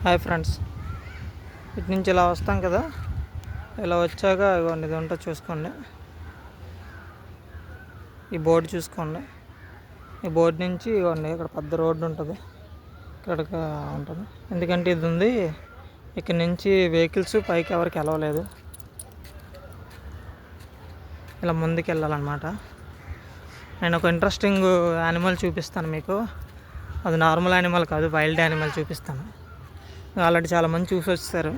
Hi friends, ఇటు నుంచి ఇలా వస్తాం కదా. ఇలా వచ్చాక ఇవ్వండి, ఇది ఉంటుంది చూసుకోండి. ఈ బోర్డు చూసుకోండి. ఈ బోర్డు నుంచి ఇవ్వండి, ఇక్కడ పెద్ద రోడ్డు ఉంటుంది, ఇక్కడికి ఉంటుంది. ఎందుకంటే ఇది ఉంది, ఇక్కడ నుంచి వెహికల్స్ పైకి ఎవరికి వెళ్ళలేదు. ఇలా ముందుకు వెళ్ళాలన్నమాట. నేను ఒక ఇంట్రెస్టింగ్ యానిమల్ చూపిస్తాను మీకు. అది నార్మల్ యానిమల్ కాదు, వైల్డ్ యానిమల్ చూపిస్తాను. ఆల్రెడీ చాలామంది చూసి వచ్చారు,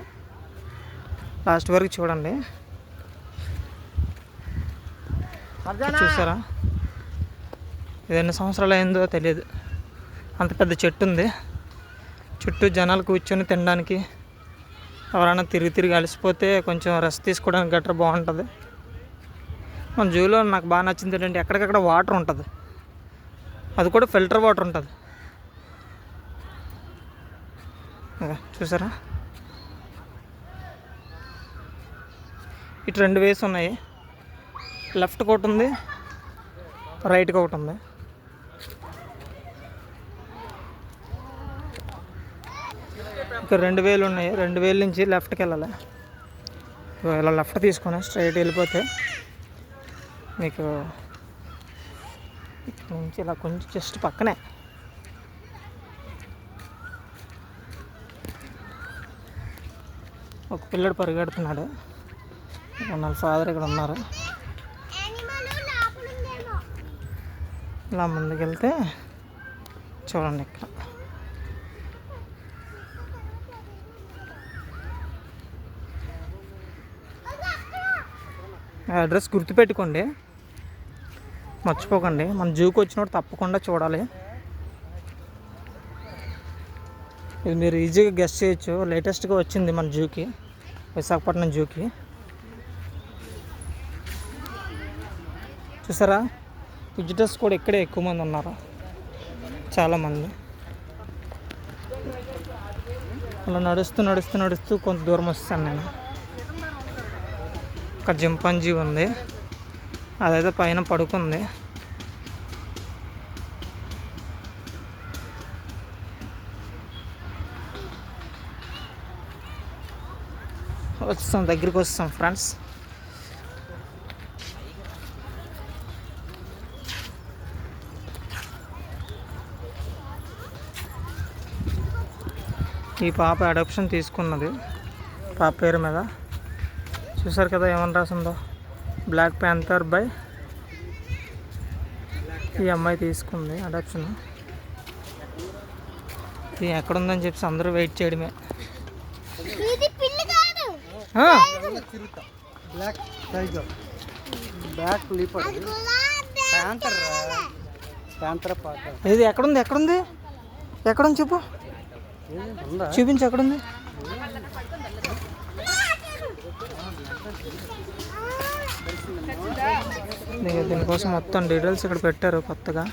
లాస్ట్ వరకు చూడండి. చూసారా, ఇది ఎన్ని సంవత్సరాలు అయిందో తెలియదు, అంత పెద్ద చెట్టు ఉంది. చుట్టూ జనాలు కూర్చొని తినడానికి, ఎవరైనా తిరిగి అలసిపోతే కొంచెం రెస్ట్ తీసుకోవడానికి గట్రా బాగుంటుంది. మన జూలో నాకు బాగా నచ్చింది ఏంటంటే ఎక్కడికక్కడ వాటర్ ఉంటుంది, అది కూడా ఫిల్టర్ వాటర్ ఉంటుంది. చూసారా, ఇటు 2 వేస్ ఉన్నాయి. లెఫ్ట్కి ఒకటి ఉంది, రైట్కి ఒకటి ఉంది. ఇక్కడ 2 వేలు ఉన్నాయి. 2 వేల నుంచి లెఫ్ట్కి వెళ్ళాలి. ఇలా లెఫ్ట్ తీసుకొని స్ట్రైట్ వెళ్ళిపోతే మీకు ఇక్కడ నుంచి ఇలా కొంచెం జస్ట్ పక్కనే ఒక పిల్లడు పరిగెడుతున్నాడు. వాళ్ళ ఫాదర్ ఇక్కడ ఉన్నారు. ఇలా ముందుకెళ్తే చూడండి, ఇక్కడ అడ్రస్ గుర్తుపెట్టుకోండి, మర్చిపోకండి. మన జూకి వచ్చినప్పుడు తప్పకుండా చూడాలి. ఇది మీరు ఈజీగా గెస్ట్ చేయొచ్చు. లేటెస్ట్గా వచ్చింది మన జూకి, విశాఖపట్నం జూకి. చూసారా, విజిటర్స్ కూడా ఇక్కడే ఎక్కువ మంది ఉన్నారు, చాలామంది. అలా నడుస్తూ కొంత దూరం వస్తాను నేను. ఒక జింపాంజీ ఉంది, అదైతే పైన పడుకుంది. దగ్గరికి వస్తాం ఫ్రెండ్స్. ఈ పాప అడాప్షన్ తీసుకున్నది, పాప పేరు మీద. చూసారు కదా ఏమని రాసిందో, బ్లాక్ ప్యాంథర్ బై. ఈ అమ్మాయి తీసుకుంది అడాప్షన్. ఇది ఎక్కడుందని చెప్పి అందరూ వెయిట్ చేయడమే. ఇది ఎక్కడుంది చెప్పు, చూపించు ఎక్కడుంది. దీనికోసం మొత్తం డీటెయిల్స్ ఇక్కడ పెట్టారు కొత్తగా.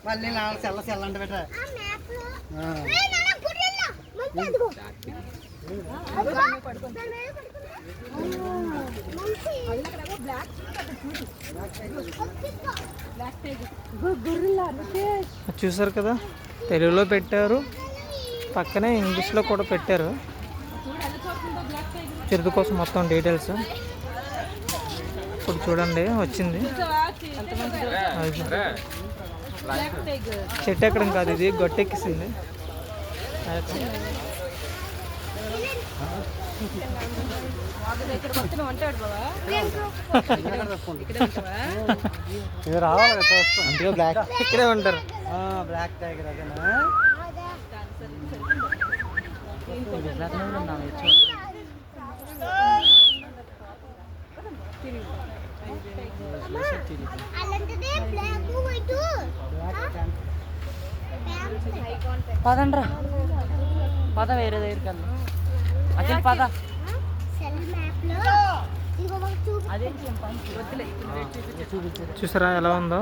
మళ్ళీ సెల్లంటే పెట్ట చూసారు కదా, తెలుగులో పెట్టారు, పక్కనే ఇంగ్లీష్లో కూడా పెట్టారు. చిరుత కోసం మొత్తం డీటెయిల్స్. ఇప్పుడు చూడండి వచ్చింది. చెట్టు ఎక్కడం కాదు, ఇది గొట్టెక్కిసింది. ఇక్కడే ఉంటారు. బ్లాక్ టైగర్ అదేనా? పదండ్రా, పద వేరే దగ్గరికి వెళ్దాం. అసలు పద. చూసారా ఎలా ఉందో,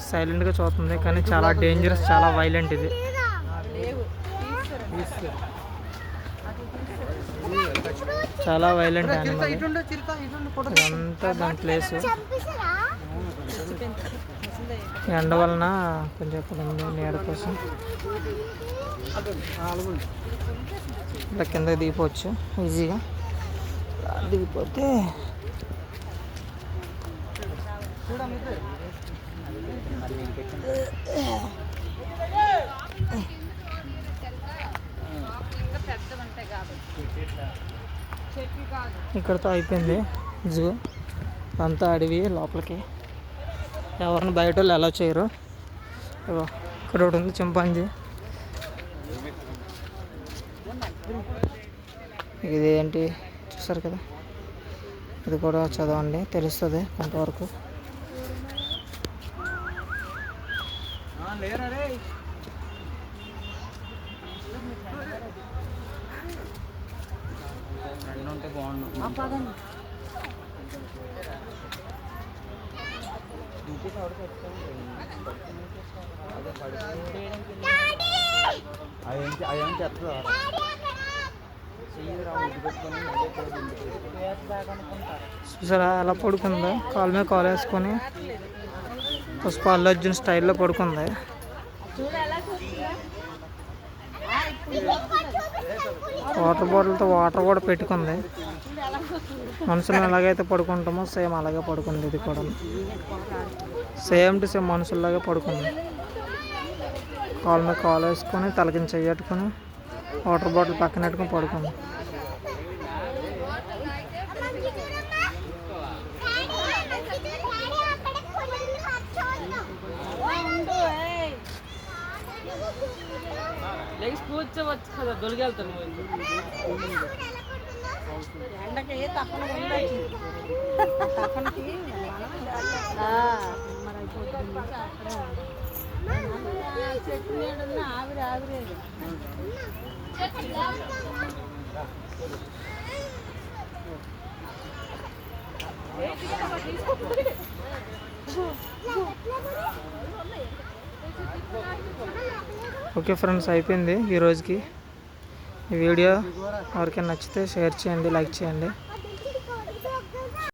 సైలెంట్గా చూస్తుంది కానీ చాలా డేంజరస్, చాలా వైలెంట్ ఇది. చాలా వైలెంట్ యానిమల్. ఇదంతా దాని ప్లేస్. ఎండ వలన కొంచెం ఇప్పుడు నీడ కోసం ఇలా కిందకి దిగిపోవచ్చు ఈజీగా. దిగిపోతే ఇక్కడతో అయిపోయింది జూ. అంతా అడవి లోపలికి, ఎవరిని బయట వాళ్ళు అలౌ చేయరు. ఇక్కడ ఒకటి ఉంది చింపాంజీ. ఇది ఏంటి చూసారు కదా, ఇది కూడా చదవండి తెలుస్తుంది కొంతవరకు. చూసారా అలా పడుకుందా, కాలు మీద కాలు వేసుకొని పుష్ప అల్లు అర్జున్ స్టైల్లో పడుకుంది. వాటర్ బాటిల్తో వాటర్ కూడా పెట్టుకుంది. మనుషులు ఎలాగైతే పడుకుంటామో సేమ్ అలాగే పడుకుంది. ఇది కూడా సేమ్ టు సేమ్ మనుషుల్లాగే పడుకుంది. కాలు మీద కాలు వేసుకొని తలకించి చెయ్యట్టుకొని వాటర్ బాటిల్ పక్కన పెట్టుకొని పడుకుంది. కూర్చోవచ్చు కదా, దొలికెళ్తాను ఎండకి తప్పన తప్పనకి చెట్టు నీడన్నా ఆవిరి ఆవిరేది. ఓకే ఫ్రెండ్స్, అయిపోయింది ఈ రోజుకి. ఈ వీడియో ఎవరికైనా నచ్చితే షేర్ చేయండి, లైక్ చేయండి.